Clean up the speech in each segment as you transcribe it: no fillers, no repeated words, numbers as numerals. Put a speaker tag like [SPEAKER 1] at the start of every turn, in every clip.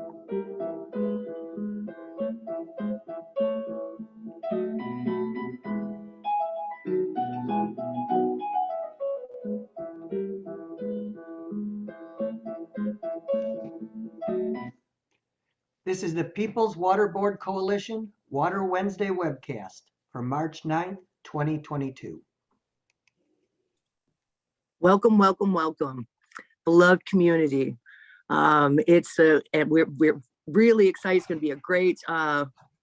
[SPEAKER 1] This is the People's Water Board Coalition Water Wednesday webcast for March 9th, 2022.
[SPEAKER 2] Welcome, welcome, welcome, beloved community. And we're really excited. It's going to be a great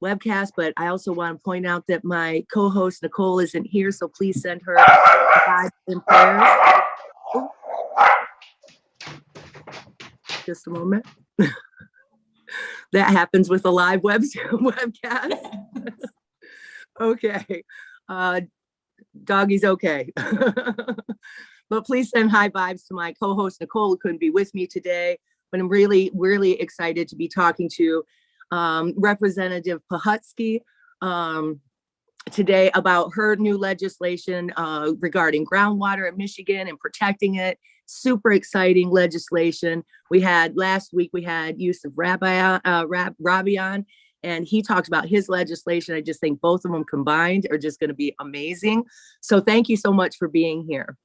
[SPEAKER 2] webcast, but I also want to point out that my co-host Nicole isn't here, so please send her vibes and prayers. Oh. Just a moment. That happens with a live webcast. Okay. Doggy's okay. But please send high vibes to my co-host Nicole, who couldn't be with me today. But I'm really, really excited to be talking to Representative Pohutsky today about her new legislation regarding groundwater in Michigan and protecting it. Super exciting legislation. Last week we had Yusuf Rabi on, and he talked about his legislation. I just think both of them combined are just going to be amazing. So thank you so much for being here.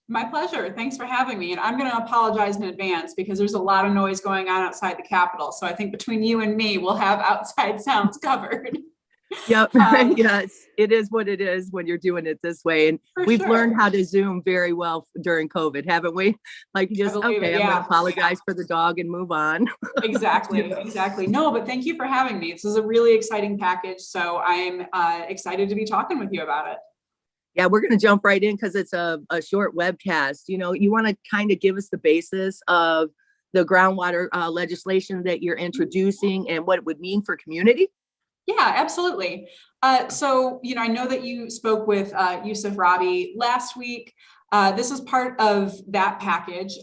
[SPEAKER 3] My pleasure. Thanks for having me. And I'm going to apologize in advance because there's a lot of noise going on outside the Capitol. So I think between you and me, we'll have outside sounds covered.
[SPEAKER 2] Yep. Yes, it is what it is when you're doing it this way. And we've learned how to Zoom very well during COVID, haven't we? Like just, okay, I'm going to apologize for the dog and move on.
[SPEAKER 3] Exactly. Exactly. No, but thank you for having me. This is a really exciting package. So I'm excited to be talking with you about it.
[SPEAKER 2] Yeah, we're going to jump right in because it's a short webcast. You know, you want to kind of give us the basis of the groundwater legislation that you're introducing and what it would mean for community?
[SPEAKER 3] Yeah, absolutely. So, I know that you spoke with Yusuf Rabi last week. This is part of that package.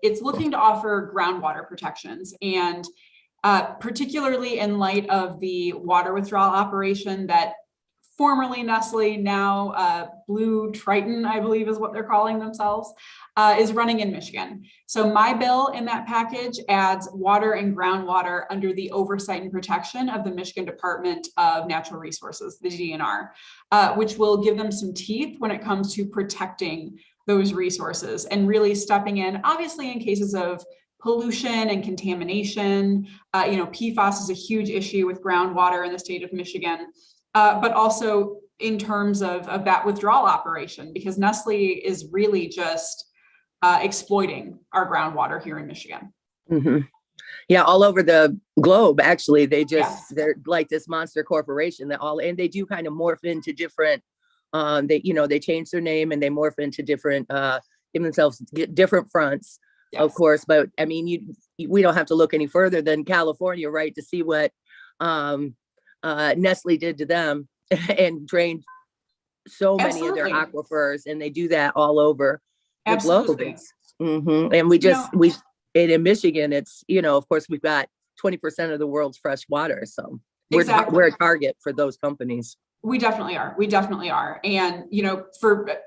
[SPEAKER 3] It's looking to offer groundwater protections, and particularly in light of the water withdrawal operation that formerly Nestle, now Blue Triton, I believe is what they're calling themselves, is running in Michigan. So my bill in that package adds water and groundwater under the oversight and protection of the Michigan Department of Natural Resources, the DNR, which will give them some teeth when it comes to protecting those resources and really stepping in, obviously in cases of pollution and contamination. PFAS is a huge issue with groundwater in the state of Michigan. But also in terms of that withdrawal operation, because Nestle is really just exploiting our groundwater here in Michigan.
[SPEAKER 2] Mm-hmm. Yeah, all over the globe, actually, they're like this monster corporation and they do kind of morph into different, they change their name and they morph into different, give themselves different fronts, of course. But I mean, we don't have to look any further than California, right, to see what Nestle did to them and drained so many of their aquifers, and they do that all over the globe. Mm-hmm. And in Michigan, it's, of course, we've got 20% of the world's fresh water. So we're a target for those companies.
[SPEAKER 3] We definitely are. And,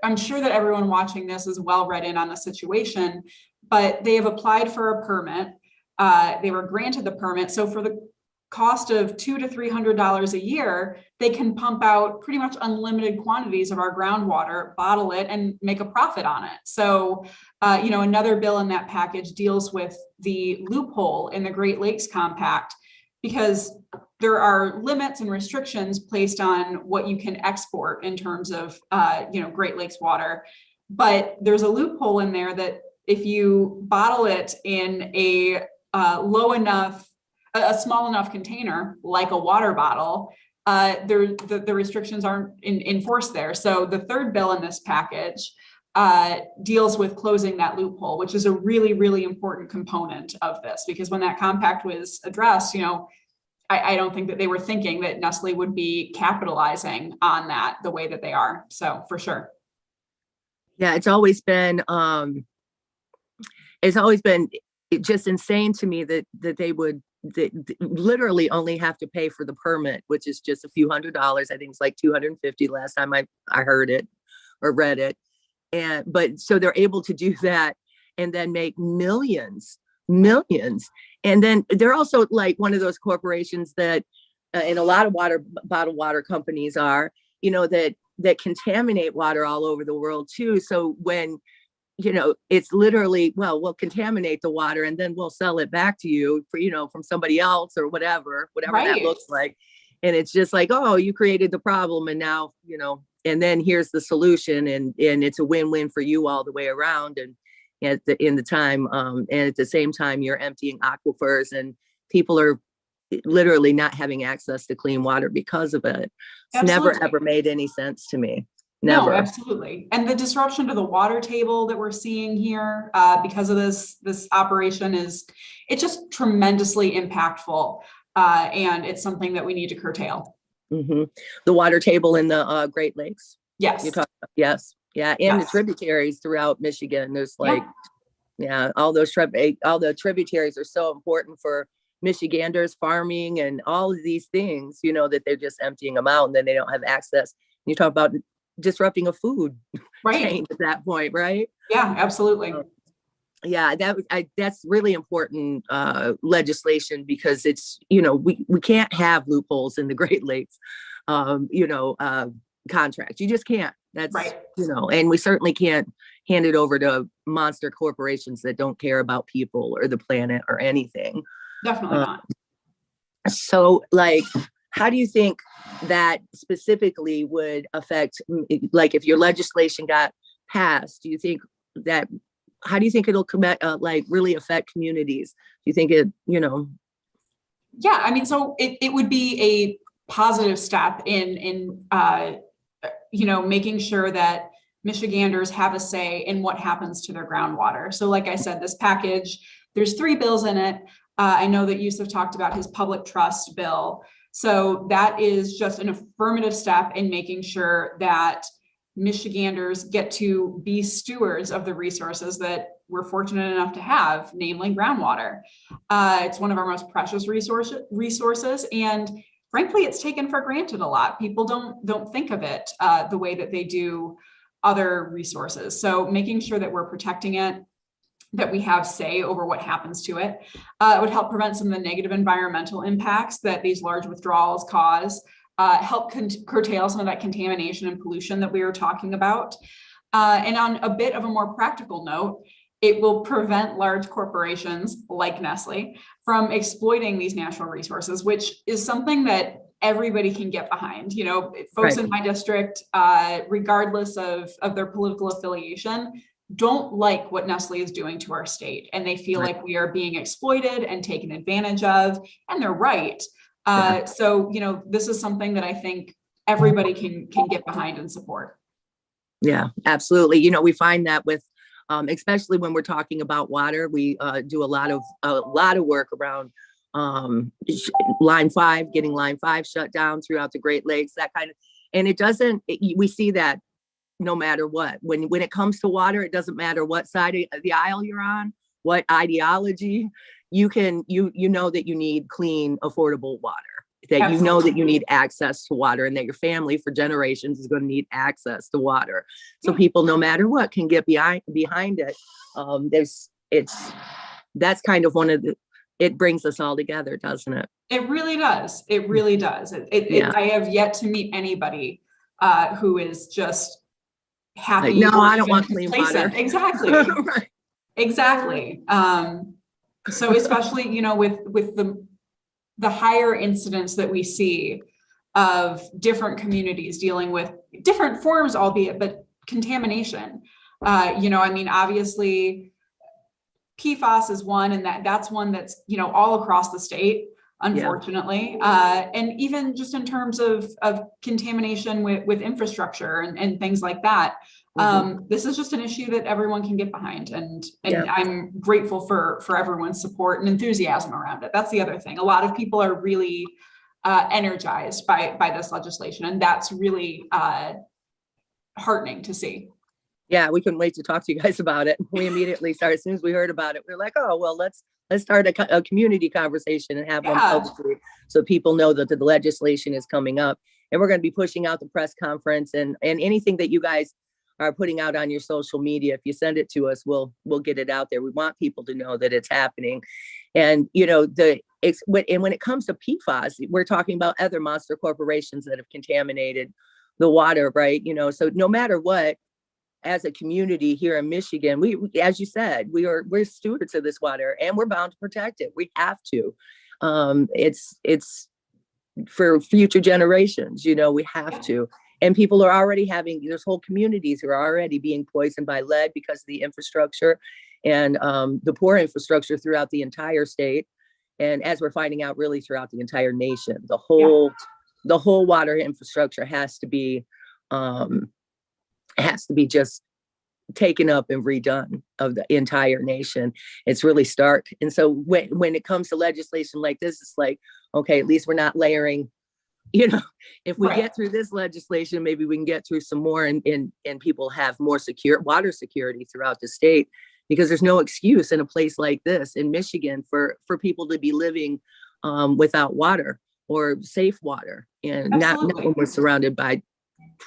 [SPEAKER 3] I'm sure that everyone watching this is well read in on the situation, but they have applied for a permit. They were granted the permit. So for the cost of $200 to $300 a year, they can pump out pretty much unlimited quantities of our groundwater, bottle it, and make a profit on it. So, another bill in that package deals with the loophole in the Great Lakes Compact, because there are limits and restrictions placed on what you can export in terms of, Great Lakes water. But there's a loophole in there that if you bottle it in a small enough container, like a water bottle, the restrictions aren't enforced there. So the third bill in this package deals with closing that loophole, which is a really, really important component of this, because when that compact was addressed, I don't think that they were thinking that Nestle would be capitalizing on that the way that they are. So for sure.
[SPEAKER 2] Yeah, it's always been just insane to me that they would literally only have to pay for the permit, which is just a few $100s. I think it's like $250 last time I heard it or read it. But so they're able to do that and then make millions millions. And then they're also like one of those corporations that, and a lot of bottled water companies are, that contaminate water all over the world too. So when, it's literally, well, we'll contaminate the water and then we'll sell it back to you for, from somebody else or whatever that looks like. And it's just like, oh, you created the problem. And now, and then here's the solution. And it's a win-win for you all the way around. And at the same time, you're emptying aquifers and people are literally not having access to clean water because of it. It's never, ever made any sense to me. Never.
[SPEAKER 3] No, absolutely. And the disruption to the water table that we're seeing here because of this operation it's just tremendously impactful. And it's something that we need to curtail.
[SPEAKER 2] Mm-hmm. The water table in the Great Lakes.
[SPEAKER 3] Yes.
[SPEAKER 2] You talk about, yes. Yeah. And the tributaries throughout Michigan. There's all the tributaries are so important for Michiganders farming and all of these things, that they're just emptying them out and then they don't have access. You talk about disrupting a food chain at that point, right?
[SPEAKER 3] Yeah, absolutely.
[SPEAKER 2] That's really important legislation because it's, we can't have loopholes in the Great Lakes, contract. You just can't. That's right. And we certainly can't hand it over to monster corporations that don't care about people or the planet or anything.
[SPEAKER 3] Definitely not.
[SPEAKER 2] So how do you think that specifically would affect, if your legislation got passed, how do you think it'll really affect communities? Do you think it,
[SPEAKER 3] Yeah, I mean, so it would be a positive step in making sure that Michiganders have a say in what happens to their groundwater. So like I said, this package, there's 3 bills in it. I know that Yusuf talked about his public trust bill. So that is just an affirmative step in making sure that Michiganders get to be stewards of the resources that we're fortunate enough to have, namely groundwater. It's one of our most precious resources, and frankly, it's taken for granted a lot. People don't think of it the way that they do other resources. So making sure that we're protecting it, that we have say over what happens to it, would help prevent some of the negative environmental impacts that these large withdrawals cause. Help curtail some of that contamination and pollution that we were talking about. And on a bit of a more practical note, it will prevent large corporations like Nestle from exploiting these natural resources, which is something that everybody can get behind. Folks in my district, regardless of their political affiliation, don't like what Nestle is doing to our state. And they feel like we are being exploited and taken advantage of, and they're right. So, this is something that I think everybody can get behind and support.
[SPEAKER 2] Yeah, absolutely. We find that with, especially when we're talking about water, we do a lot of work around Line 5, getting Line 5 shut down throughout the Great Lakes, that kind of, and we see that no matter what, when it comes to water, it doesn't matter what side of the aisle you're on, what ideology. You know that you need clean, affordable water, that Absolutely. You know that you need access to water, and that your family for generations is going to need access to water. So people, no matter what, can get behind it. That's kind of it brings us all together, doesn't it?
[SPEAKER 3] It really does. It really does. I have yet to meet anybody who is just happy.
[SPEAKER 2] No, I don't want clean water.
[SPEAKER 3] Exactly. Right. Exactly. So especially, with the higher incidents that we see of different communities dealing with different forms, albeit, but contamination. Obviously PFAS is one, and that's one that's, all across the state, unfortunately. And even just in terms of contamination with infrastructure and things like that. This is just an issue that everyone can get behind, and I'm grateful for everyone's support and enthusiasm around it. That's the other thing. A lot of people are really energized by this legislation, and that's really heartening to see.
[SPEAKER 2] Yeah, we couldn't wait to talk to you guys about it. We immediately started, as soon as we heard about it, we were like, oh, well, let's start a community conversation and have one publicly, so people know that the legislation is coming up. And we're going to be pushing out the press conference and anything that you guys are putting out on your social media. If you send it to us, we'll get it out there. We want people to know that it's happening. And, you know, when it comes to PFAS, we're talking about other monster corporations that have contaminated the water, right? You know, so no matter what, as a community here in Michigan, we, as you said, we're stewards of this water, and we're bound to protect it. We have to. It's for future generations, you know, we have to. And people are already there's whole communities who are already being poisoned by lead because of the infrastructure and the poor infrastructure throughout the entire state. And as we're finding out, really throughout the entire nation, the whole water infrastructure has to be just taken up and redone of the entire nation. It's really stark. And so when it comes to legislation like this, it's like, okay, at least we're not layering, you know, if we get through this legislation, maybe we can get through some more and people have more secure water security throughout the state, because there's no excuse in a place like this in Michigan for people to be living without water or safe water, and not when we're surrounded by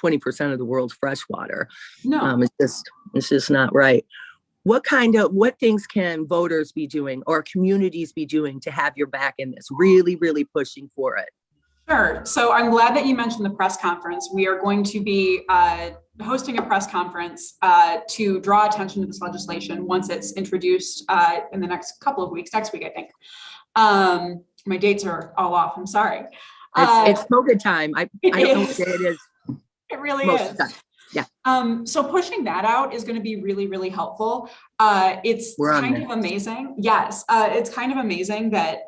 [SPEAKER 2] 20% of the world's fresh water.
[SPEAKER 3] No,
[SPEAKER 2] it's just not right. What things can voters be doing or communities be doing to have your back in this, really, really pushing for it?
[SPEAKER 3] Sure. So I'm glad that you mentioned the press conference. We are going to be hosting a press conference to draw attention to this legislation once it's introduced in the next couple of weeks, next week, I think. My dates are all off. I'm sorry.
[SPEAKER 2] It's COVID time. I don't know what day it is.
[SPEAKER 3] It really is.
[SPEAKER 2] Yeah.
[SPEAKER 3] So pushing that out is going to be really, really helpful. It's kind of amazing. Yes. It's kind of amazing that,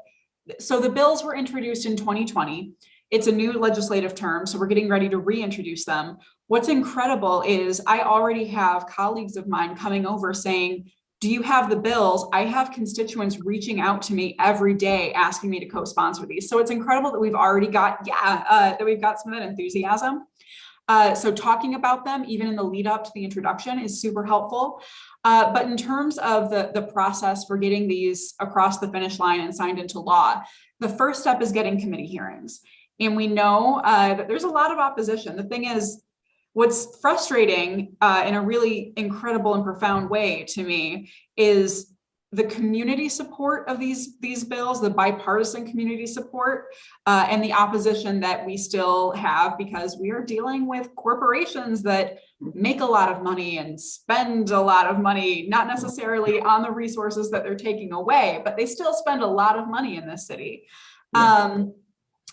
[SPEAKER 3] so the bills were introduced in 2020. It's a new legislative term, so we're getting ready to reintroduce them. What's incredible is I already have colleagues of mine coming over saying, do you have the bills? I have constituents reaching out to me every day asking me to co-sponsor these. So it's incredible that we've already got, that we've got some of that enthusiasm. So talking about them, even in the lead up to the introduction, is super helpful. But in terms of the process for getting these across the finish line and signed into law, the first step is getting committee hearings. And we know that there's a lot of opposition. The thing is, what's frustrating in a really incredible and profound way to me is the community support of these bills, the bipartisan community support, and the opposition that we still have, because we are dealing with corporations that make a lot of money and spend a lot of money, not necessarily on the resources that they're taking away, but they still spend a lot of money in this city.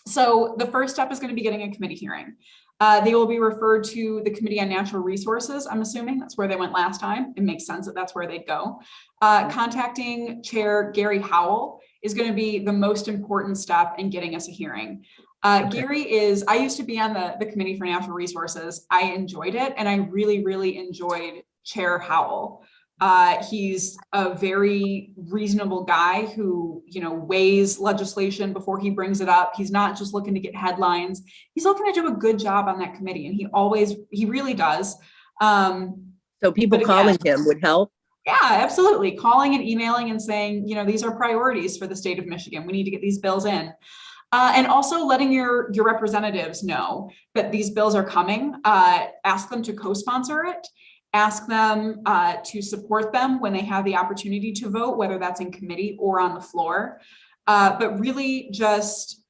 [SPEAKER 3] So the first step is going to be getting a committee hearing. They will be referred to the Committee on Natural Resources. I'm assuming that's where they went last time. It makes sense that that's where they'd go. Contacting Chair Gary Howell is going to be the most important step in getting us a hearing. Gary I used to be on the Committee for Natural Resources. I enjoyed it, and I really, really enjoyed Chair Howell. He's a very reasonable guy who, weighs legislation before he brings it up. He's not just looking to get headlines. He's looking to do a good job on that committee, and he really does.
[SPEAKER 2] So people calling him would help?
[SPEAKER 3] Yeah, absolutely. Calling and emailing and saying, these are priorities for the state of Michigan. We need to get these bills in. And also letting your representatives know that these bills are coming. Ask them to co-sponsor it. Ask them to support them when they have the opportunity to vote, whether that's in committee or on the floor. But really just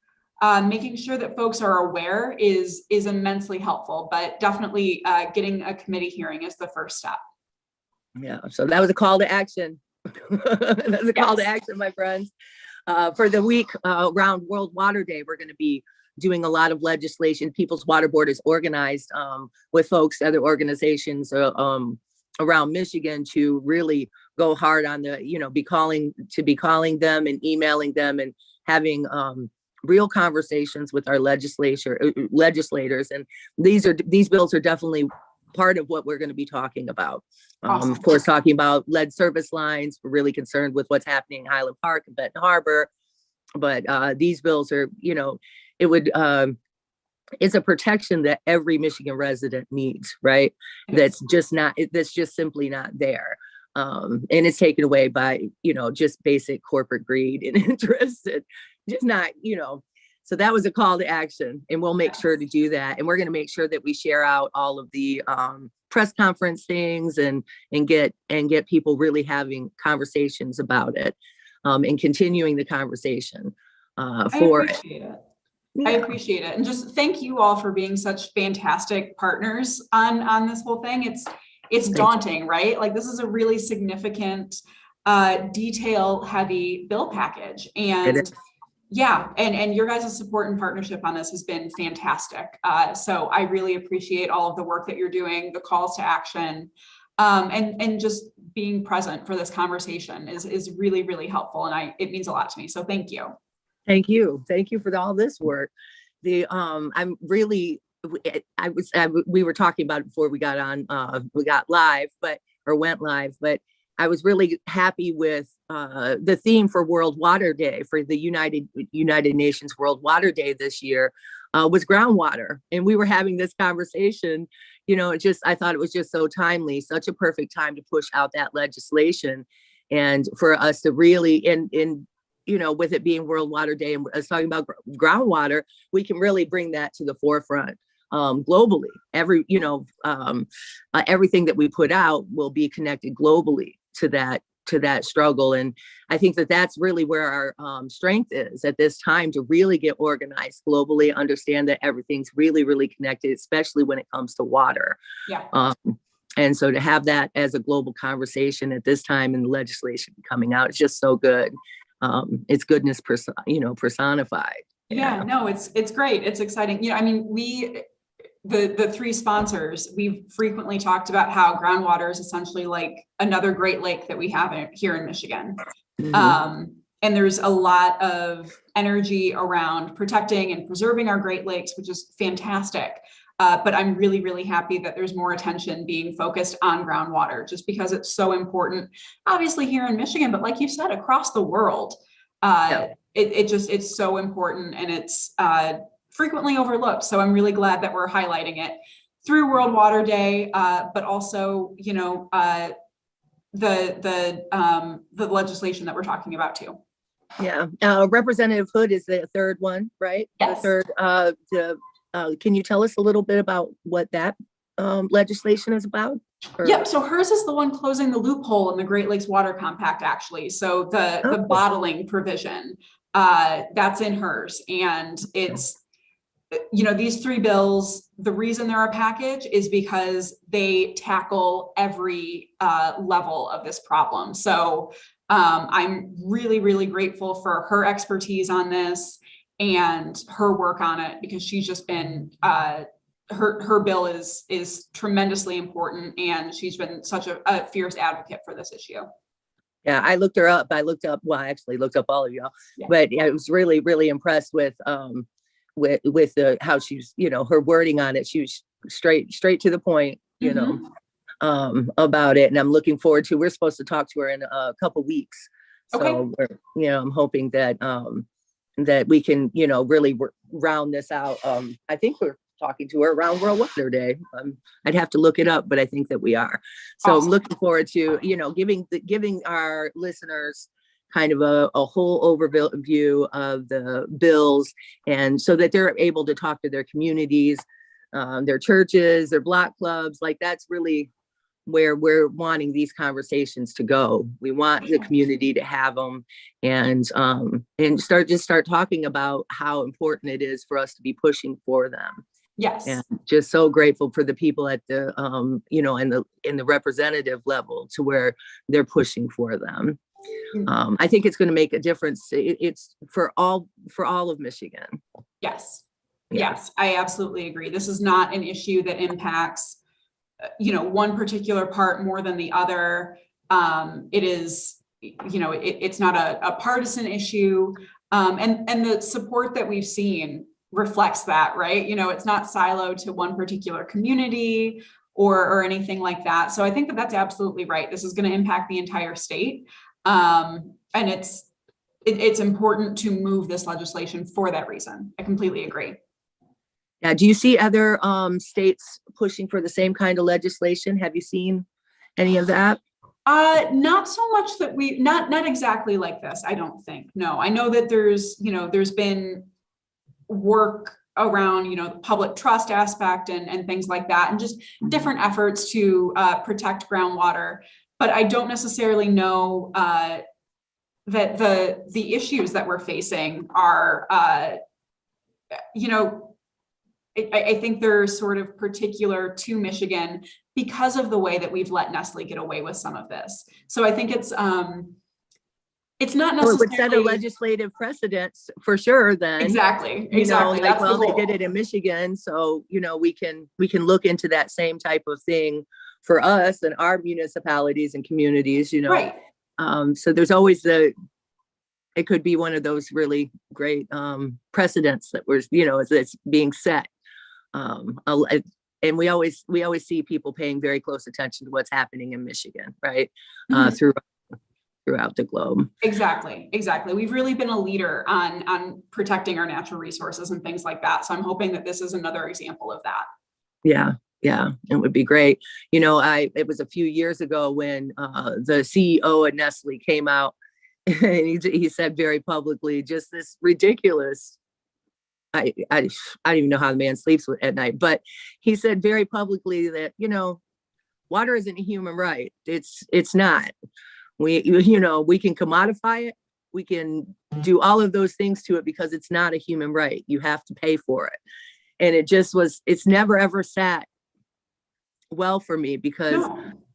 [SPEAKER 3] making sure that folks are aware is immensely helpful, but definitely getting a committee hearing is the first step.
[SPEAKER 2] Yeah, so that was a call to action. That was a call to action, my friends. For the week around World Water Day, we're going to be doing a lot of legislation. People's Water Board is organized with folks, other organizations around Michigan to really go hard on be calling them and emailing them and having real conversations with our legislators. And these bills are definitely part of what we're going to be talking about.
[SPEAKER 3] Awesome.
[SPEAKER 2] Of course, talking about lead service lines. We're really concerned with what's happening in Highland Park and Benton Harbor. But these bills are, it's a protection that every Michigan resident needs, right? That's just simply not there. And it's taken away by, just basic corporate greed and interest, and just not, so that was a call to action, and we'll make sure to do that. And we're going to make sure that we share out all of the press conference things and get people really having conversations about it, and continuing the conversation for it.
[SPEAKER 3] I appreciate it. I appreciate it. And just thank you all for being such fantastic partners on this whole thing. It's daunting, right? Like, this is a really significant, detail heavy bill package. And yeah, and your guys' support and partnership on this has been fantastic. So I really appreciate all of the work that you're doing, the calls to action, and just being present for this conversation is really, really helpful. And it means a lot to me. So thank you.
[SPEAKER 2] Thank you. Thank you for all this work. I'm really, we were talking about it before we got on, we got live, went live, but I was really happy with the theme for World Water Day, for the United Nations World Water Day this year, was groundwater. And we were having this conversation, I thought it was just so timely, such a perfect time to push out that legislation, and for us to really, with it being World Water Day and us talking about groundwater, we can really bring that to the forefront globally. Everything that we put out will be connected globally to that struggle. And I think that that's really where our strength is at this time, to really get organized globally, understand that everything's really, really connected, especially when it comes to water.
[SPEAKER 3] Yeah.
[SPEAKER 2] And so to have that as a global conversation at this time, and the legislation coming out, it's just so good. It's goodness, personified.
[SPEAKER 3] Yeah, no, it's great. It's exciting. The three sponsors, we've frequently talked about how groundwater is essentially like another Great Lake that we have here in Michigan.
[SPEAKER 2] Mm-hmm.
[SPEAKER 3] And there's a lot of energy around protecting and preserving our Great Lakes, which is fantastic. But I'm really, really happy that there's more attention being focused on groundwater, just because it's so important, obviously here in Michigan, but like you said, across the world. It's so important, and it's frequently overlooked. So I'm really glad that we're highlighting it through World Water Day, but also, the legislation that we're talking about too.
[SPEAKER 2] Yeah. Representative Hood is the third one, right?
[SPEAKER 3] Yes.
[SPEAKER 2] The third, can you tell us a little bit about what that legislation is about?
[SPEAKER 3] Yep. So hers is the one closing the loophole in the Great Lakes Water Compact, actually. So the bottling provision, that's in hers. And it's, these three bills, the reason they're a package is because they tackle every level of this problem. So I'm really, really grateful for her expertise on this and her work on it, because she's just been, her bill is tremendously important, and she's been such a fierce advocate for this issue.
[SPEAKER 2] Yeah, I looked her up. I actually looked up all of y'all, but I was really, really impressed with how she's, her wording on it. She was straight to the point, about it. And I'm looking forward to, we're supposed to talk to her in a couple weeks. So, I'm hoping that, that we can, really round this out. I think we're talking to her around World Water Day. I'd have to look it up, but I think that we are. So awesome. I'm looking forward to, giving our listeners kind of a whole overview of the bills, and so that they're able to talk to their communities, their churches, their block clubs. Like, that's really where we're wanting these conversations to go. We want the community to have them, and start talking about how important it is for us to be pushing for them.
[SPEAKER 3] Yes.
[SPEAKER 2] And just so grateful for the people at the, in the representative level, to where they're pushing for them. I think it's going to make a difference. It's for all of Michigan.
[SPEAKER 3] Yes. Yes, I absolutely agree. This is not an issue that impacts, one particular part more than the other. It is, it's not a partisan issue. And the support that we've seen reflects that, right? It's not siloed to one particular community or anything like that. So I think that that's absolutely right. This is going to impact the entire state. And it's important to move this legislation for that reason. I completely agree.
[SPEAKER 2] Yeah. Do you see other states pushing for the same kind of legislation? Have you seen any of that?
[SPEAKER 3] Not so much that not exactly like this, I don't think. No, I know that there's been work around, the public trust aspect and things like that, and just different efforts to protect groundwater. But I don't necessarily know that the issues that we're facing are, I think they're sort of particular to Michigan because of the way that we've let Nestle get away with some of this. So I think it's not necessarily.
[SPEAKER 2] Well, it would set a legislative precedence for sure. Then
[SPEAKER 3] exactly.
[SPEAKER 2] Like,
[SPEAKER 3] That's
[SPEAKER 2] well,
[SPEAKER 3] the
[SPEAKER 2] they
[SPEAKER 3] goal.
[SPEAKER 2] did it in Michigan, so we can look into that same type of thing for us and our municipalities and communities.
[SPEAKER 3] Right.
[SPEAKER 2] So there's always it could be one of those really great precedents that was, that's being set. And we always see people paying very close attention to what's happening in Michigan, right? Throughout the globe. Exactly.
[SPEAKER 3] We've really been a leader on protecting our natural resources and things like that. So I'm hoping that this is another example of that.
[SPEAKER 2] Yeah, it would be great. It was a few years ago when the CEO of Nestle came out and he said very publicly, just this ridiculous. I don't even know how the man sleeps at night, but he said very publicly that, water isn't a human right. It's not. We can commodify it. We can do all of those things to it because it's not a human right. You have to pay for it. And it's never ever sat well for me because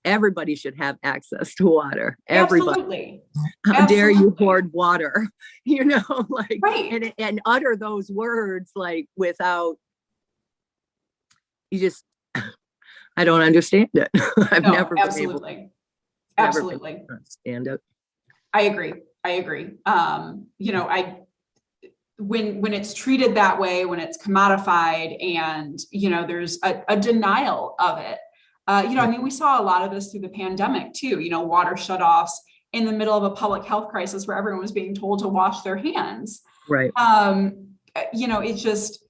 [SPEAKER 2] everybody should have access to water. Everybody.
[SPEAKER 3] Absolutely.
[SPEAKER 2] How dare you hoard water?
[SPEAKER 3] Right.
[SPEAKER 2] and utter those words without, I don't understand it. I've never been
[SPEAKER 3] absolutely.
[SPEAKER 2] able.
[SPEAKER 3] Absolutely.
[SPEAKER 2] Understand it.
[SPEAKER 3] I agree. When it's treated that way, when it's commodified and, there's a denial of it. We saw a lot of this through the pandemic too, water shutoffs in the middle of a public health crisis where everyone was being told to wash their hands.
[SPEAKER 2] Right.
[SPEAKER 3] It's just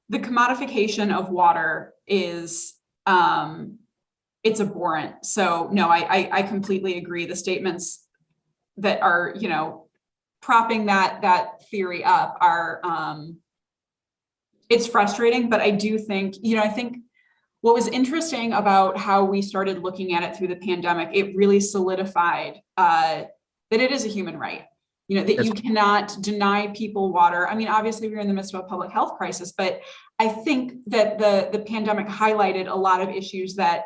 [SPEAKER 3] the commodification of water is, it's abhorrent. So no, I completely agree. The statements that are, propping that theory up are, it's frustrating, but I do think, I think what was interesting about how we started looking at it through the pandemic, it really solidified that it is a human right, that you cannot deny people water. Obviously we're in the midst of a public health crisis, but I think that the pandemic highlighted a lot of issues that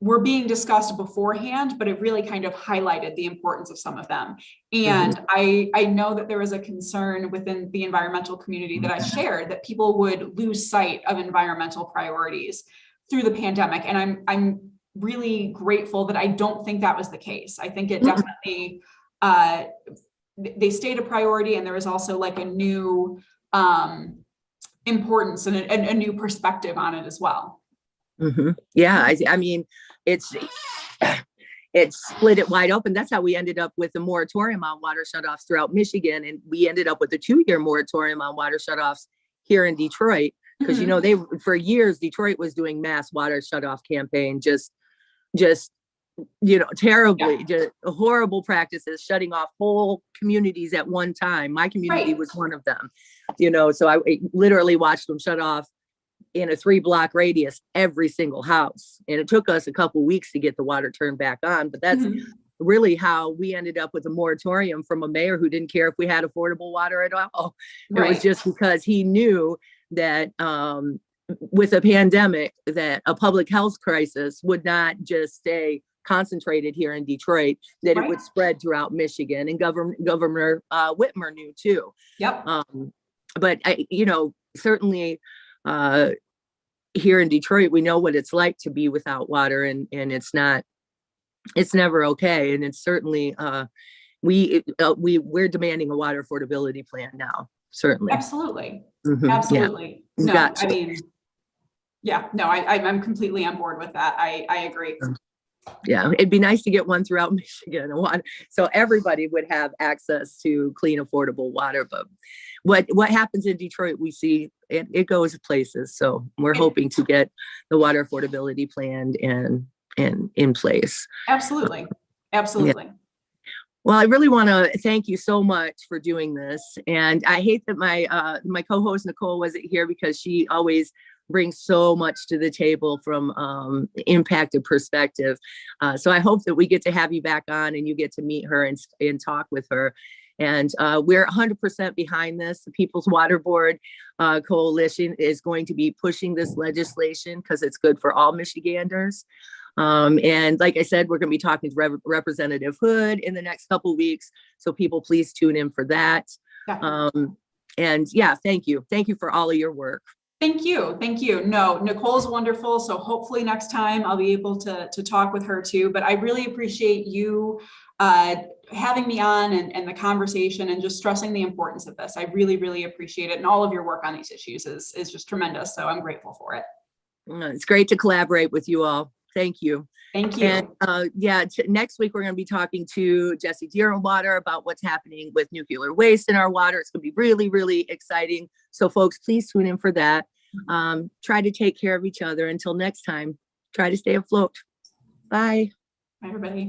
[SPEAKER 3] were being discussed beforehand, but it really kind of highlighted the importance of some of them. And I know that there was a concern within the environmental community that I shared that people would lose sight of environmental priorities through the pandemic. And I'm really grateful that I don't think that was the case. I think it definitely, they stayed a priority, and there was also a new importance and a new perspective on it as well.
[SPEAKER 2] Yeah, it's split it wide open. That's how we ended up with a moratorium on water shutoffs throughout Michigan. And we ended up with a 2-year moratorium on water shutoffs here in Detroit. Because, they, for years, Detroit was doing mass water shutoff campaign, just terribly, just horrible practices, shutting off whole communities at one time. My community was one of them, so I literally watched them shut off in a 3-block radius, every single house. And it took us a couple weeks to get the water turned back on, but that's really how we ended up with a moratorium from a mayor who didn't care if we had affordable water at all. It was just because he knew that with a pandemic, that a public health crisis would not just stay concentrated here in Detroit, that it would spread throughout Michigan, and Governor Whitmer knew too.
[SPEAKER 3] Yep.
[SPEAKER 2] But certainly here in Detroit, we know what it's like to be without water, and it's never okay. And it's certainly we're demanding a water affordability plan now. Certainly.
[SPEAKER 3] Absolutely.
[SPEAKER 2] Mm-hmm.
[SPEAKER 3] Absolutely.
[SPEAKER 2] Yeah.
[SPEAKER 3] No, I'm completely on board with that. I agree.
[SPEAKER 2] Yeah, it'd be nice to get one throughout Michigan, so everybody would have access to clean, affordable water. But what happens in Detroit, we see it goes places. So we're hoping to get the water affordability plan and in place.
[SPEAKER 3] Absolutely.
[SPEAKER 2] Yeah. Well, I really want to thank you so much for doing this. And I hate that my co-host Nicole wasn't here because she always brings so much to the table from impacted perspective. So I hope that we get to have you back on and you get to meet her and talk with her. And we're 100% behind this. The People's Water Board Coalition is going to be pushing this legislation because it's good for all Michiganders. And like I said, we're going to be talking to Representative Hood in the next couple of weeks. So people, please tune in for that. And yeah, thank you. Thank you for all of your work.
[SPEAKER 3] Thank you. Thank you. No, Nicole's wonderful. So hopefully next time I'll be able to talk with her too. But I really appreciate you having me on and the conversation and just stressing the importance of this. I really, really appreciate it. And all of your work on these issues is just tremendous. So I'm grateful for it.
[SPEAKER 2] It's great to collaborate with you all. Thank you.
[SPEAKER 3] Thank you.
[SPEAKER 2] And next week, we're going to be talking to Jesse Deerenwater about what's happening with nuclear waste in our water. It's going to be really, really exciting. So folks, please tune in for that. Try to take care of each other. Until next time, try to stay afloat. Bye.
[SPEAKER 3] Bye, everybody.